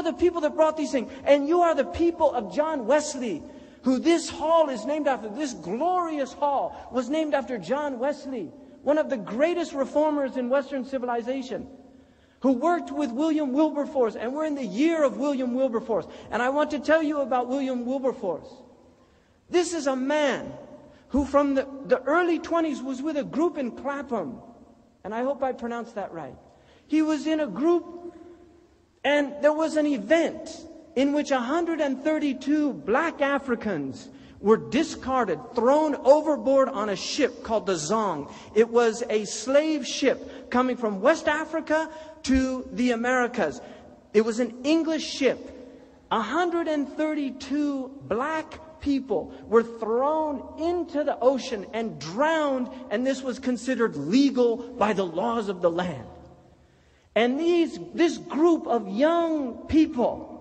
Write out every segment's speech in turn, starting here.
the people that brought these things. And you are the people of John Wesley, who this hall is named after. This glorious hall was named after John Wesley, one of the greatest reformers in Western civilization, who worked with William Wilberforce. And we're in the year of William Wilberforce. And I want to tell you about William Wilberforce. This is a man who from the early 20s was with a group in Clapham. And I hope I pronounced that right. He was in a group, and there was an event in which 132 black Africans were discarded, thrown overboard on a ship called the Zong. It was a slave ship coming from West Africa to the Americas. It was an English ship. 132 black people were thrown into the ocean and drowned, and this was considered legal by the laws of the land. And this group of young people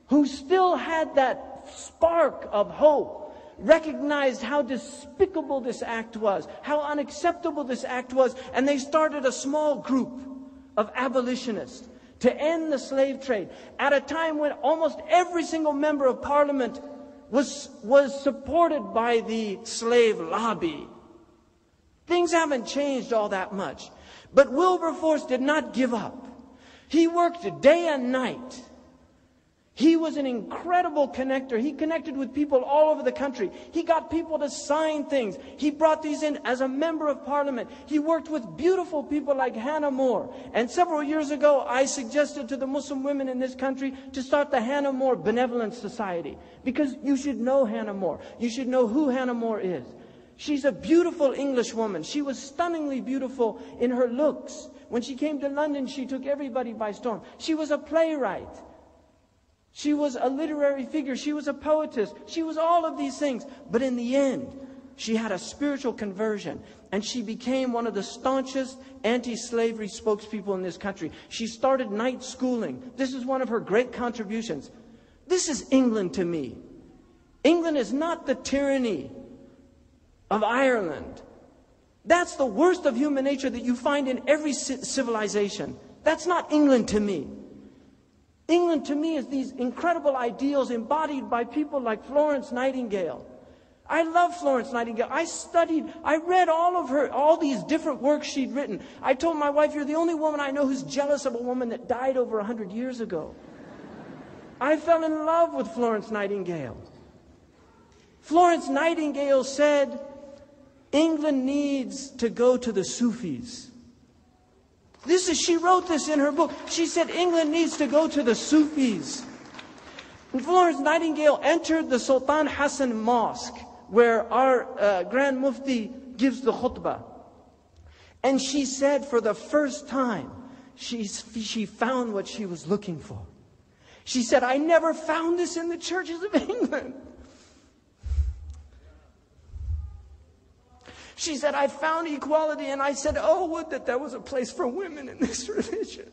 who still had that spark of hope recognized how despicable this act was, how unacceptable this act was, and they started a small group of abolitionists to end the slave trade at a time when almost every single member of parliament was supported by the slave lobby. Things haven't changed all that much. But Wilberforce did not give up. He worked day and night. He was an incredible connector. He connected with people all over the country. He got people to sign things. He brought these in as a member of parliament. He worked with beautiful people like Hannah More. And several years ago, I suggested to the Muslim women in this country to start the Hannah More Benevolence Society. Because you should know Hannah More. You should know who Hannah More is. She's a beautiful English woman. She was stunningly beautiful in her looks. When she came to London, she took everybody by storm. She was a playwright. She was a literary figure. She was a poetess. She was all of these things. But in the end, she had a spiritual conversion. And she became one of the staunchest anti-slavery spokespeople in this country. She started night schooling. This is one of her great contributions. This is England to me. England is not the tyranny of Ireland. That's the worst of human nature that you find in every civilization. That's not England to me. England to me is these incredible ideals embodied by people like Florence Nightingale. I love Florence Nightingale. I read all these different works she'd written. I told my wife, you're the only woman I know who's jealous of a woman that died over 100 years ago. I fell in love with Florence Nightingale. Florence Nightingale said, England needs to go to the Sufis. She wrote this in her book. She said England needs to go to the Sufis. And Florence Nightingale entered the Sultan Hassan Mosque, where our Grand Mufti gives the khutbah. And she said for the first time, she found what she was looking for. She said, I never found this in the churches of England. She said, I found equality, and I said, oh, would that there was a place for women in this religion.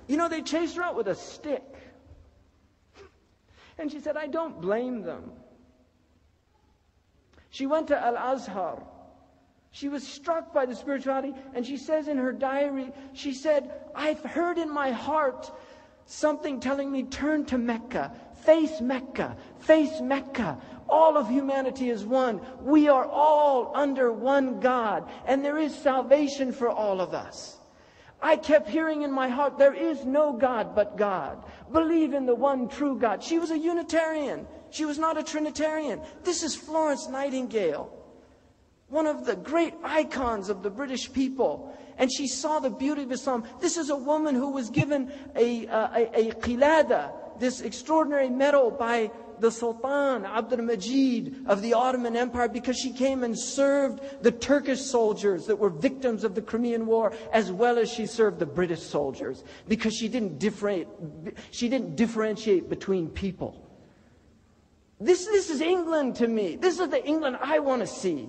You know, they chased her out with a stick. And she said, I don't blame them. She went to Al-Azhar. She was struck by the spirituality, and she says in her diary, she said, I've heard in my heart something telling me, turn to Mecca. Face Mecca, face Mecca. All of humanity is one. We are all under one God, and there is salvation for all of us. I kept hearing in my heart, there is no God but God. Believe in the one true God. She was a Unitarian. She was not a Trinitarian. This is Florence Nightingale, one of the great icons of the British people. And she saw the beauty of Islam. This is a woman who was given a qilada, this extraordinary medal by the Sultan Abdul Majid of the Ottoman Empire, because she came and served the Turkish soldiers that were victims of the Crimean War, as well as she served the British soldiers, because she didn't differentiate between people. This is England to me. This is the England I want to see.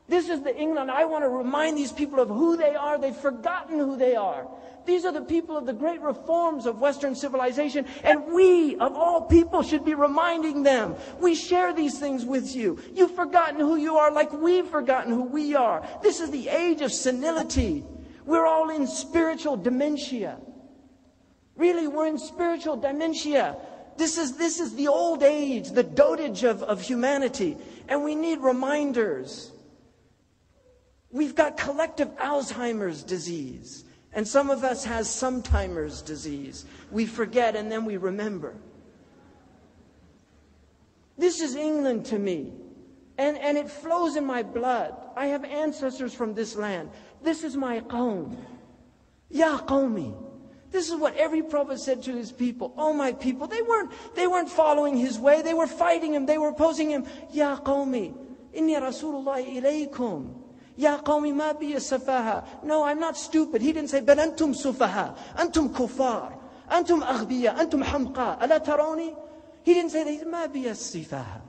This is the England I want to remind these people of who they are. They've forgotten who they are. These are the people of the great reforms of Western civilization, and we, of all people, should be reminding them. We share these things with you. You've forgotten who you are like we've forgotten who we are. This is the age of senility. We're all in spiritual dementia. Really, we're in spiritual dementia. This is the old age, the dotage of humanity. And we need reminders. We've got collective Alzheimer's disease. And some of us has sometimer's disease. We forget and then we remember. This is England to me. And it flows in my blood. I have ancestors from this land. This is my qawm. Ya qawmi. This is what every prophet said to his people. Oh, my people. They weren't following his way. They were fighting him. They were opposing him. Ya qawmi. Inni Rasulullah ilaykum. Ya qawmi ma biya safaha. No, I'm not stupid. He didn't say, but antum sufaha. Antum kuffar. Antum aghbiya. Antum hamqa. Ala taroni. He didn't say that. Ma biya sifaha.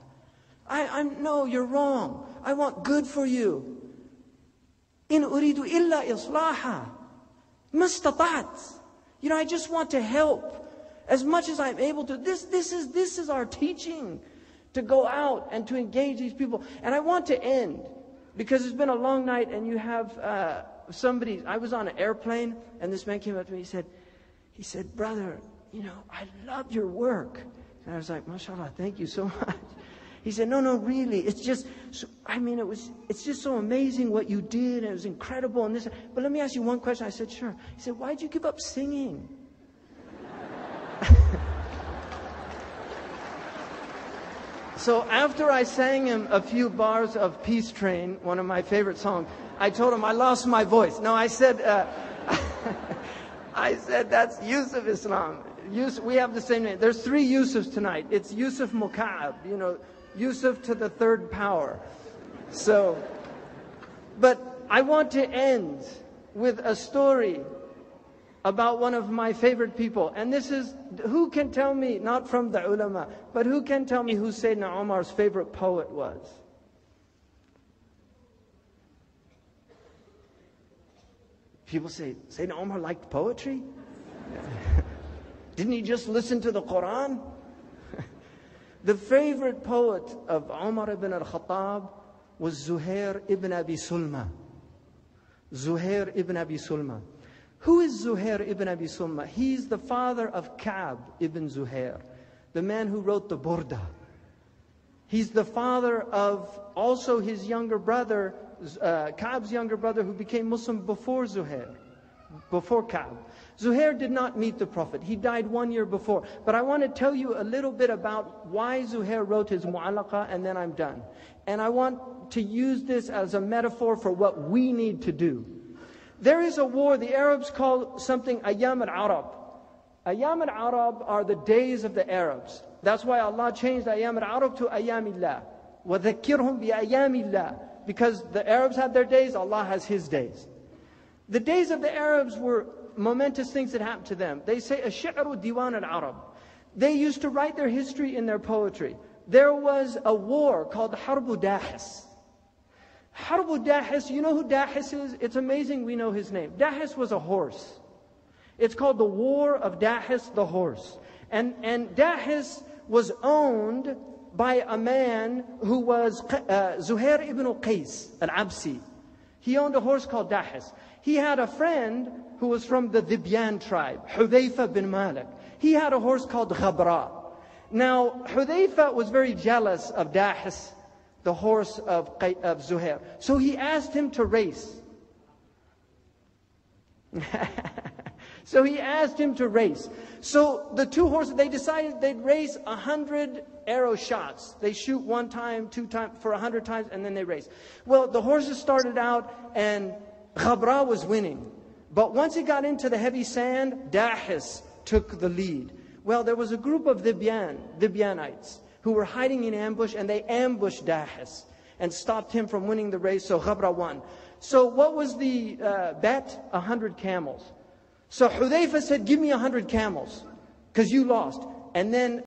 No, you're wrong. I want good for you. In uridu illa islaha. Mastata'at. You know, I just want to help as much as I'm able to. This is our teaching, to go out and to engage these people. And I want to end, because it's been a long night and you have somebody. I was on an airplane and this man came up to me. He said, brother, you know, I love your work. And I was like, mashallah, thank you so much. He said, no, really, it's just, it's just so amazing what you did, and it was incredible, and this. But let me ask you one question. I said, sure. He said, why'd you give up singing? So after I sang him a few bars of Peace Train, one of my favorite songs, I told him I lost my voice. No, I said, that's Yusuf Islam. We have the same name. There's 3 Yusufs tonight. It's Yusuf Muka'ab, you know, Yusuf to the 3rd power. So, but I want to end with a story about one of my favorite people. And this is, who can tell me, not from the ulama, but who can tell me who Sayyidina Umar's favorite poet was? People say, Sayyidina Umar liked poetry? Didn't he just listen to the Quran? The favorite poet of Umar ibn al-Khattab was Zuhair ibn Abi Sulma. Zuhair ibn Abi Sulma. Who is Zuhair ibn Abi Sulma? He's the father of Ka'b ibn Zuhair, the man who wrote the Burda. He's the father of also his younger brother, Ka'b's younger brother, who became Muslim before Zuhair, before Ka'b. Zuhair did not meet the Prophet. He died 1 year before. But I want to tell you a little bit about why Zuhair wrote his Mu'alaqa, and then I'm done. And I want to use this as a metaphor for what we need to do. There is a war, the Arabs call something Ayyam al-Arab. Ayyam al-Arab are the days of the Arabs. That's why Allah changed Ayyam al-Arab to Ayyamillah. وَذَكِّرْهُمْ بِأَيَّامِ Because the Arabs had their days, Allah has His days. The days of the Arabs were momentous things that happened to them. They say, Ash-shi'ru diwan al-Arab. They used to write their history in their poetry. There was a war called Harbu Dahis. Harbu Dahis, you know who Dahis is? It's amazing we know his name. Dahis was a horse. It's called the War of Dahis the horse. And Dahis was owned by a man who was Zuhair ibn Qais al-Absi. He owned a horse called Dahis. He had a friend who was from the Dhibyan tribe, Hudayfa bin Malik. He had a horse called Ghabra. Now, Hudayfa was very jealous of Dahis, the horse of Zuhair. So he asked him to race. So he asked him to race. So the 2 horses, they decided they'd race 100 arrow shots. They shoot 1 time, 2 times, for 100 times, and then they race. Well, the horses started out, and Ghabra was winning. But once it got into the heavy sand, Dahis took the lead. Well, there was a group of Dhibyanites, who were hiding in ambush, and they ambushed Dahis and stopped him from winning the race, so Ghabra won. So what was the bet? 100 camels. So Hudayfa said, give me 100 camels, because you lost. And then